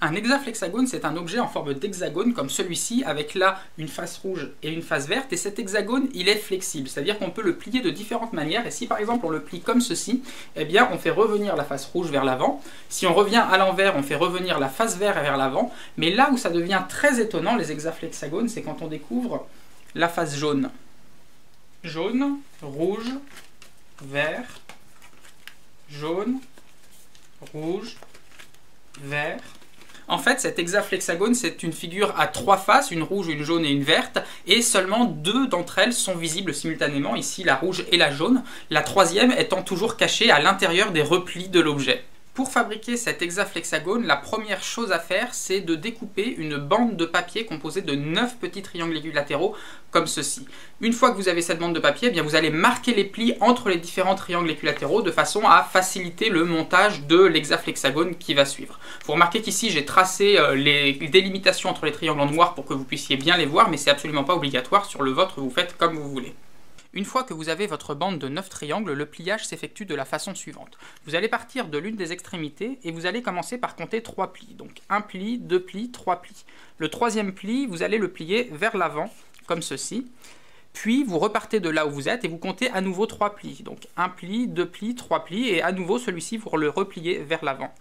Un hexaflexagone, c'est un objet en forme d'hexagone comme celui-ci, avec là une face rouge et une face verte, et cet hexagone, il est flexible, c'est-à-dire qu'on peut le plier de différentes manières, et si par exemple on le plie comme ceci, eh bien on fait revenir la face rouge vers l'avant, si on revient à l'envers, on fait revenir la face verte vers l'avant, mais là où ça devient très étonnant, les hexaflexagones, c'est quand on découvre la face jaune. Jaune, rouge, vert, jaune, rouge, vert. En fait, cet hexaflexagone, c'est une figure à 3 faces, une rouge, une jaune et une verte, et seulement 2 d'entre elles sont visibles simultanément, ici la rouge et la jaune, la troisième étant toujours cachée à l'intérieur des replis de l'objet. Pour fabriquer cet hexaflexagone, la première chose à faire, c'est de découper une bande de papier composée de 9 petits triangles équilatéraux, comme ceci. Une fois que vous avez cette bande de papier, eh bien vous allez marquer les plis entre les différents triangles équilatéraux de façon à faciliter le montage de l'hexaflexagone qui va suivre. Vous remarquez qu'ici j'ai tracé les délimitations entre les triangles en noir pour que vous puissiez bien les voir, mais c'est absolument pas obligatoire. Sur le vôtre, vous faites comme vous voulez. Une fois que vous avez votre bande de 9 triangles, le pliage s'effectue de la façon suivante. Vous allez partir de l'une des extrémités et vous allez commencer par compter 3 plis. Donc 1 pli, 2 plis, 3 plis. Le troisième pli, vous allez le plier vers l'avant, comme ceci. Puis vous repartez de là où vous êtes et vous comptez à nouveau 3 plis. Donc 1 pli, 2 plis, 3 plis et à nouveau celui-ci, vous le repliez vers l'avant.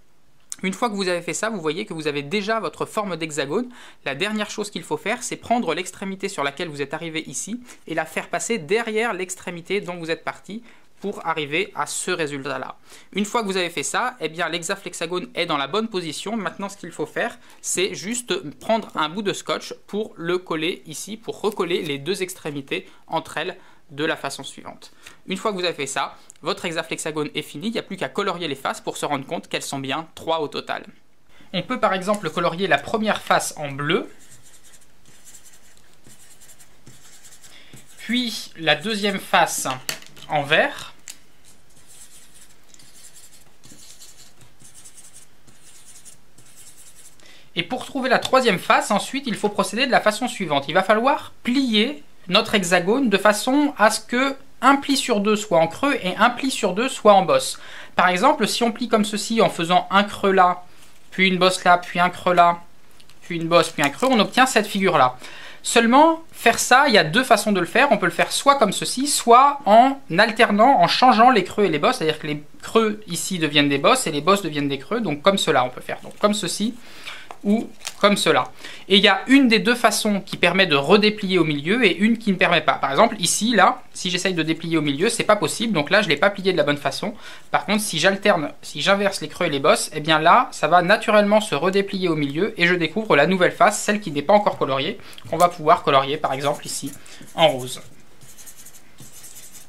Une fois que vous avez fait ça, vous voyez que vous avez déjà votre forme d'hexagone. La dernière chose qu'il faut faire, c'est prendre l'extrémité sur laquelle vous êtes arrivé ici et la faire passer derrière l'extrémité dont vous êtes parti pour arriver à ce résultat-là. Une fois que vous avez fait ça, eh bien l'hexaflexagone est dans la bonne position. Maintenant, ce qu'il faut faire, c'est juste prendre un bout de scotch pour le coller ici, pour recoller les deux extrémités entre elles de la façon suivante. Une fois que vous avez fait ça, votre hexaflexagone est fini, il n'y a plus qu'à colorier les faces pour se rendre compte qu'elles sont bien 3 au total. On peut par exemple colorier la première face en bleu, puis la deuxième face en vert, et pour trouver la troisième face, ensuite il faut procéder de la façon suivante. Il va falloir plier notre hexagone de façon à ce que un pli sur 2 soit en creux et un pli sur 2 soit en bosse. Par exemple, si on plie comme ceci en faisant un creux là, puis une bosse là, puis un creux là, puis une bosse, puis un creux, on obtient cette figure-là. Seulement, faire ça, il y a 2 façons de le faire. On peut le faire soit comme ceci, soit en alternant, en changeant les creux et les bosses. C'est-à-dire que les creux ici deviennent des bosses et les bosses deviennent des creux. Donc comme cela, on peut faire. Donc comme ceci ou comme cela. Et il y a une des 2 façons qui permet de redéplier au milieu et une qui ne permet pas. Par exemple, ici, là, si j'essaye de déplier au milieu, c'est pas possible. Donc là, je ne l'ai pas plié de la bonne façon. Par contre, si j'alterne, si j'inverse les creux et les bosses, eh bien là, ça va naturellement se redéplier au milieu et je découvre la nouvelle face, celle qui n'est pas encore coloriée, qu'on va pouvoir colorier, par exemple, ici, en rose.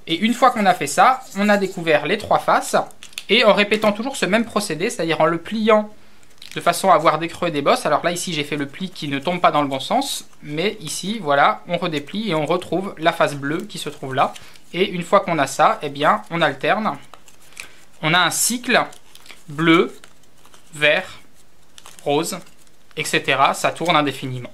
Et une fois qu'on a fait ça, on a découvert les 3 faces. Et en répétant toujours ce même procédé, c'est-à-dire en le pliant de façon à avoir des creux et des bosses. Alors là, ici, j'ai fait le pli qui ne tombe pas dans le bon sens. Mais ici, voilà, on redéplie et on retrouve la face bleue qui se trouve là. Et une fois qu'on a ça, eh bien, on alterne. On a un cycle bleu, vert, rose, etc. Ça tourne indéfiniment.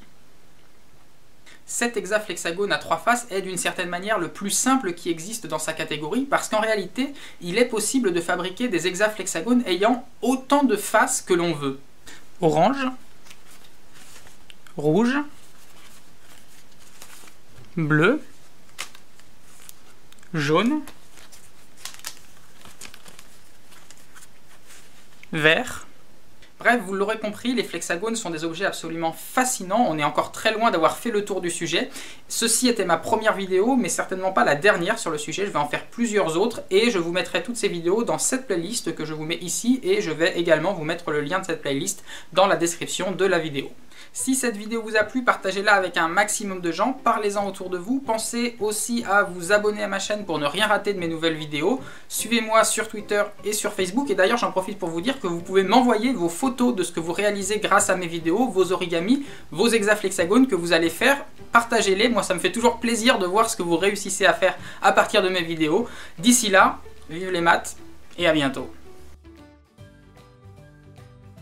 Cet hexaflexagone à 3 faces est d'une certaine manière le plus simple qui existe dans sa catégorie parce qu'en réalité, il est possible de fabriquer des hexaflexagones ayant autant de faces que l'on veut. Orange, rouge, bleu, jaune, vert. Bref, vous l'aurez compris, les flexagones sont des objets absolument fascinants. On est encore très loin d'avoir fait le tour du sujet. Ceci était ma première vidéo, mais certainement pas la dernière sur le sujet. Je vais en faire plusieurs autres et je vous mettrai toutes ces vidéos dans cette playlist que je vous mets ici et je vais également vous mettre le lien de cette playlist dans la description de la vidéo. Si cette vidéo vous a plu, partagez-la avec un maximum de gens, parlez-en autour de vous. Pensez aussi à vous abonner à ma chaîne pour ne rien rater de mes nouvelles vidéos. Suivez-moi sur Twitter et sur Facebook. Et d'ailleurs, j'en profite pour vous dire que vous pouvez m'envoyer vos photos de ce que vous réalisez grâce à mes vidéos, vos origamis, vos hexaflexagones que vous allez faire. Partagez-les, moi ça me fait toujours plaisir de voir ce que vous réussissez à faire à partir de mes vidéos. D'ici là, vive les maths et à bientôt.